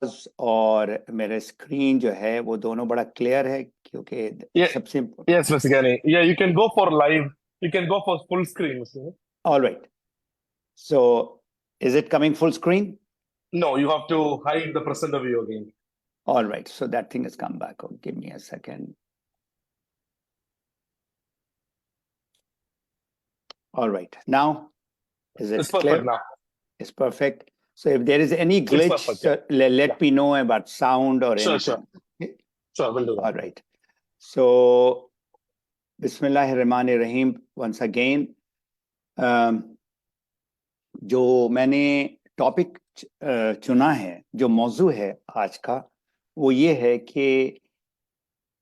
और मेरा स्क्रीन जो है वो दोनों बड़ा क्लियर है क्योंकि Yeah, सबसे yes, Mr. Gani. Yeah, you can go for live. You can go for full screen, Mr. Gani. All right so is it coming full screen No, you have to hide the presenter view again. All right so that thing is come back give me a second all right now is It's it perfect clear now. It's perfect so if there is any It's glitch perfect. so Yeah. let Yeah. me know about sound or Sure, sure. anything okay? Sure, we'll do that. All right so Bismillahirrahmanirrahim once again जो मैंने topic चुना है जो मौजू है आज का वो ये है कि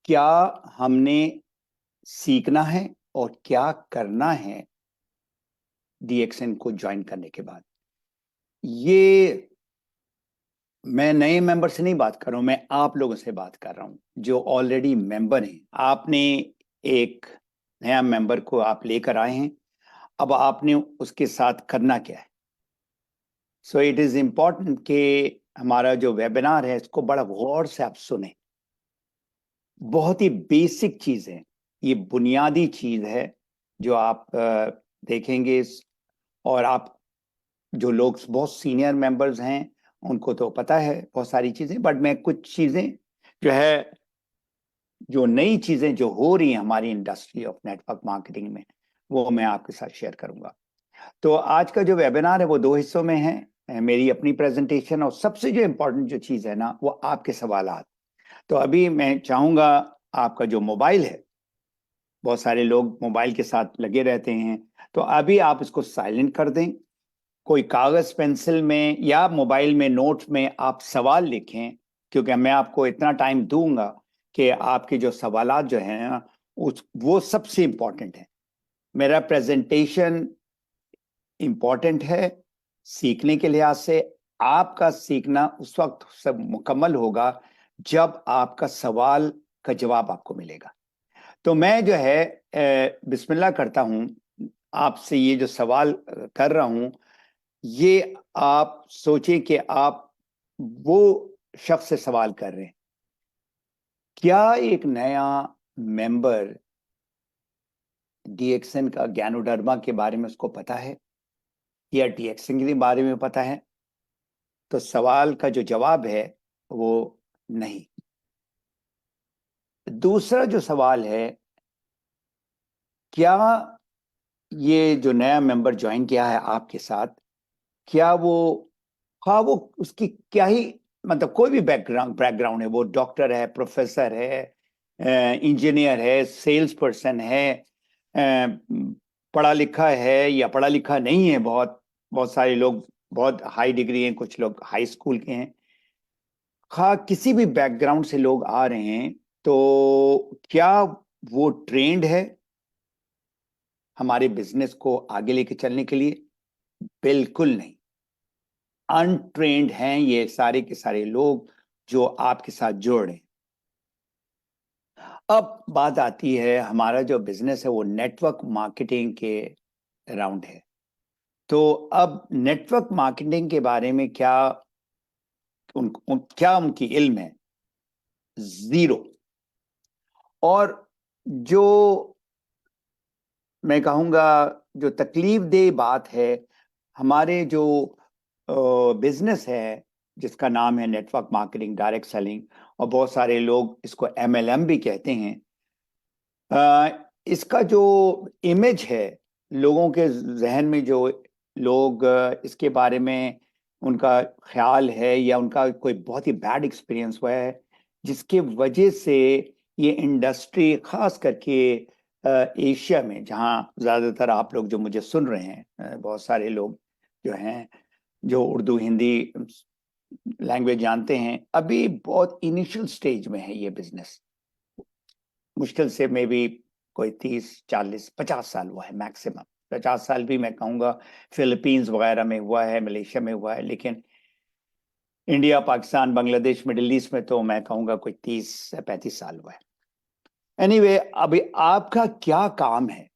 क्या हमने सीखना है और क्या करना है डीएक्सएन को ज्वाइन करने के बाद ये मैं नए मेंबर से नहीं बात कर रहा हूं मैं आप लोगों से बात कर रहा हूं जो ऑलरेडी मेंबर हैं आपने एक नया मेंबर को आप लेकर आए हैं अब आपने उसके साथ करना क्या है सो इट इज इम्पोर्टेंट कि हमारा जो वेबिनार है इसको बड़ा गौर से आप सुने बहुत ही बेसिक चीज है ये बुनियादी चीज है जो आप देखेंगे और आप जो लोग बहुत सीनियर मेंबर्स हैं उनको तो पता है बहुत सारी चीजें बट मैं कुछ चीजें जो है जो नई चीजें जो हो रही हैं हमारी इंडस्ट्री ऑफ नेटवर्क मार्केटिंग में वो मैं आपके साथ शेयर करूंगा तो आज का जो वेबिनार है वो दो हिस्सों में है मेरी अपनी प्रेजेंटेशन और सबसे जो इम्पोर्टेंट जो चीज है ना वो आपके सवालात तो अभी मैं चाहूंगा आपका जो मोबाइल है बहुत सारे लोग मोबाइल के साथ लगे रहते हैं तो अभी आप इसको साइलेंट कर दें कोई कागज पेंसिल में या मोबाइल में नोट्स में आप सवाल लिखें क्योंकि मैं आपको इतना टाइम दूंगा कि आपके जो सवालात जो हैं ना उस वो सबसे इम्पोर्टेंट है मेरा प्रेजेंटेशन इम्पोर्टेंट है सीखने के लिहाज से आपका सीखना उस वक्त सब मुकम्मल होगा जब आपका सवाल का जवाब आपको मिलेगा तो मैं जो है बिस्मिल्लाह करता हूं आपसे ये जो सवाल कर रहा हूं ये आप सोचें कि आप वो शख्स से सवाल कर रहे हैं क्या एक नया मेंबर डीएक्सएन का ज्ञानोडर्मा के बारे में उसको पता है या डीएक्सएन के बारे में पता है तो सवाल का जो जवाब है वो नहीं दूसरा जो सवाल है क्या ये जो नया मेंबर ज्वाइन किया है आपके साथ क्या वो हाँ वो उसकी क्या ही मतलब कोई भी बैकग्राउंड है वो डॉक्टर है प्रोफेसर है इंजीनियर है सेल्स पर्सन है पढ़ा लिखा है या पढ़ा लिखा नहीं है बहुत बहुत सारे लोग बहुत हाई डिग्री हैं कुछ लोग हाई स्कूल के हैं हाँ किसी भी बैकग्राउंड से लोग आ रहे हैं तो क्या वो ट्रेंड है हमारे बिजनेस को आगे लेके चलने के लिए बिल्कुल नहीं अनट्रेंड हैं ये सारे के सारे लोग जो आपके साथ जुड़ रहे हैं अब बात आती है हमारा जो बिजनेस है वो नेटवर्क मार्केटिंग के अराउंड है तो अब नेटवर्क मार्केटिंग के बारे में क्या उनकी इल्म है जीरो और जो मैं कहूँगा जो तकलीफ दे बात है हमारे जो बिजनेस है जिसका नाम है नेटवर्क मार्केटिंग डायरेक्ट सेलिंग और बहुत सारे लोग इसको एमएलएम भी कहते हैं इसका जो इमेज है लोगों के जहन में जो लोग इसके बारे में उनका ख्याल है या उनका कोई बहुत ही बैड एक्सपीरियंस हुआ है जिसके वजह से ये इंडस्ट्री खास करके एशिया में जहाँ ज़्यादातर आप लोग जो मुझे सुन रहे हैं बहुत सारे लोग जो हैं जो उर्दू हिंदी लैंग्वेज जानते हैं अभी बहुत इनिशियल स्टेज में है ये बिजनेस मुश्किल से मे बी कोई 30 40 50 साल हुआ है मैक्सिमम 50 साल भी मैं कहूँगा फिलीपींस वगैरह में हुआ है मलेशिया में हुआ है लेकिन India Pakistan Bangladesh middle east में तो मैं कहूँगा कोई 30 से 35 साल हुआ है एनीवे अभी आपका क्या काम है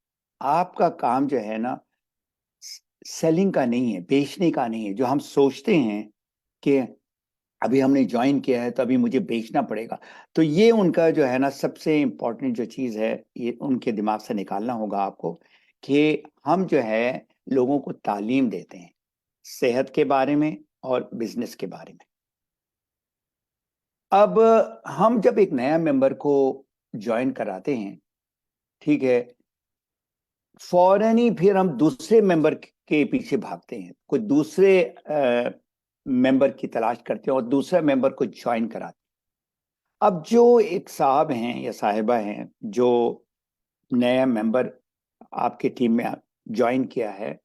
आपका काम जो है ना सेलिंग का नहीं है बेचने का नहीं है जो हम सोचते हैं कि अभी हमने ज्वाइन किया है तो अभी मुझे बेचना पड़ेगा। तो ये उनका जो है ना सबसे इम्पोर्टेंट जो चीज़ है, ये उनके दिमाग से निकालना होगा आपको, कि हम जो है लोगों को तालीम देते हैं सेहत के बारे में और बिजनेस के बारे में। अब हम जब एक नया मेंबर को ज्वाइन कराते हैं, ठीक है, फौरन ही फिर हम दूसरे मेंबर के पीछे भागते हैं, कोई दूसरे मेंबर की तलाश करते हैं और दूसरा मेंबर को ज्वाइन कराते हैं। अब जो एक साहब हैं या साहिबा हैं जो नया मेंबर आपके टीम में ज्वाइन किया है,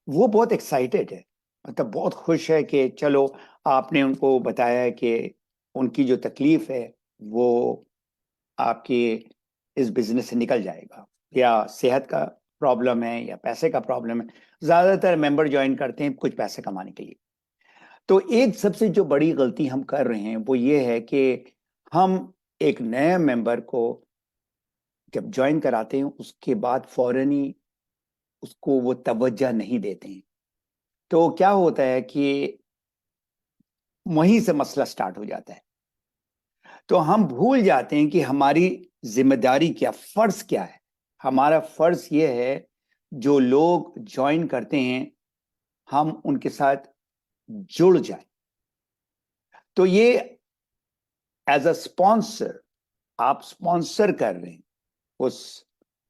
वो बहुत एक्साइटेड है, मतलब बहुत खुश है कि चलो आपने उनको बताया है कि उनकी जो तकलीफ है वो आपकी इस बिजनेस से निकल जाएगा, या सेहत का प्रॉब्लम है या पैसे का प्रॉब्लम है। ज्यादातर मेंबर ज्वाइन करते हैं कुछ पैसे कमाने के लिए। तो एक सबसे जो बड़ी गलती हम कर रहे हैं वो ये है कि हम एक नए मेंबर को जब ज्वाइन कराते हैं उसके बाद फौरन ही उसको वो तवज्जो नहीं देते हैं। तो क्या होता है कि वहीं से मसला स्टार्ट हो जाता है। तो हम भूल जाते हैं कि हमारी जिम्मेदारी क्या, फर्ज क्या है। हमारा फर्ज ये है, जो लोग ज्वाइन करते हैं हम उनके साथ जुड़ जाए। तो ये एज अ स्पॉन्सर, आप स्पॉन्सर कर रहे हैं उस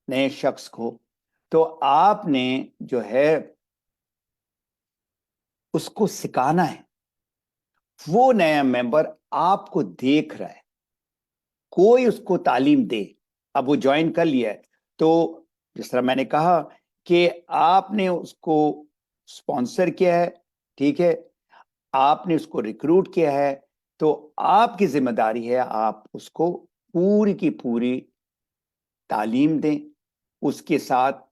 नए शख्स को, तो आपने जो है उसको सिखाना है। वो नया मेंबर आपको देख रहा है, कोई उसको तालीम दे। अब वो ज्वाइन कर लिया है तो जिस तरह मैंने कहा कि आपने उसको स्पॉन्सर किया है, ठीक है, आपने उसको रिक्रूट किया है, तो आपकी जिम्मेदारी है आप उसको पूरी की पूरी तालीम दें, उसके साथ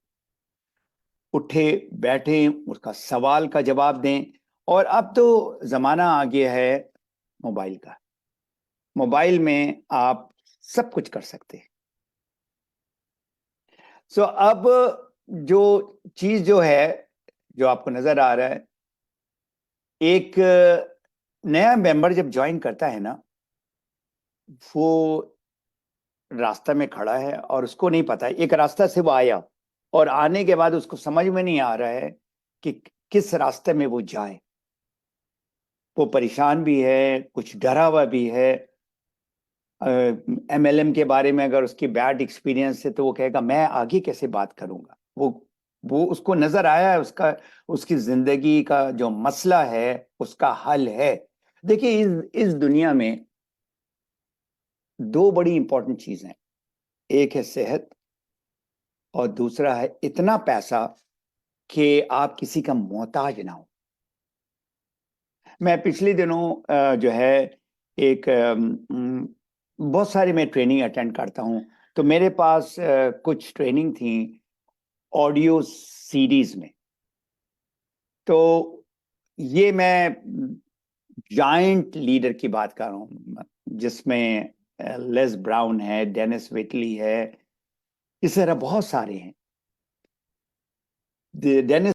उठे बैठे उसका सवाल का जवाब दें। और अब तो जमाना आ गया है मोबाइल का, मोबाइल में आप सब कुछ कर सकते हैं। सो अब जो चीज जो है, जो आपको नजर आ रहा है, एक नया मेंबर जब ज्वाइन करता है ना, वो रास्ता में खड़ा है और उसको नहीं पता है, एक रास्ता से वो आया और आने के बाद उसको समझ में नहीं आ रहा है कि किस रास्ते में वो जाए। वो परेशान भी है, कुछ डरा हुआ भी है। एमएलएम के बारे में अगर उसकी बैड एक्सपीरियंस है तो वो कहेगा मैं आगे कैसे बात करूंगा। वो उसको नजर आया है उसका, उसकी जिंदगी का जो मसला है उसका हल है। देखिए इस दुनिया में दो बड़ी इंपॉर्टेंट चीजें हैं, एक है सेहत और दूसरा है इतना पैसा कि आप किसी का मोहताज ना हो। मैं पिछले दिनों जो है एक बहुत सारी मैं ट्रेनिंग अटेंड करता हूं, तो मेरे पास कुछ ट्रेनिंग थी ऑडियो सीरीज में। तो ये मैं जायंट लीडर की बात कर रहा हूँ, जिसमें लेस ब्राउन है, डेनिस विटली है, इस तरह बहुत सारे हैं। डेनिस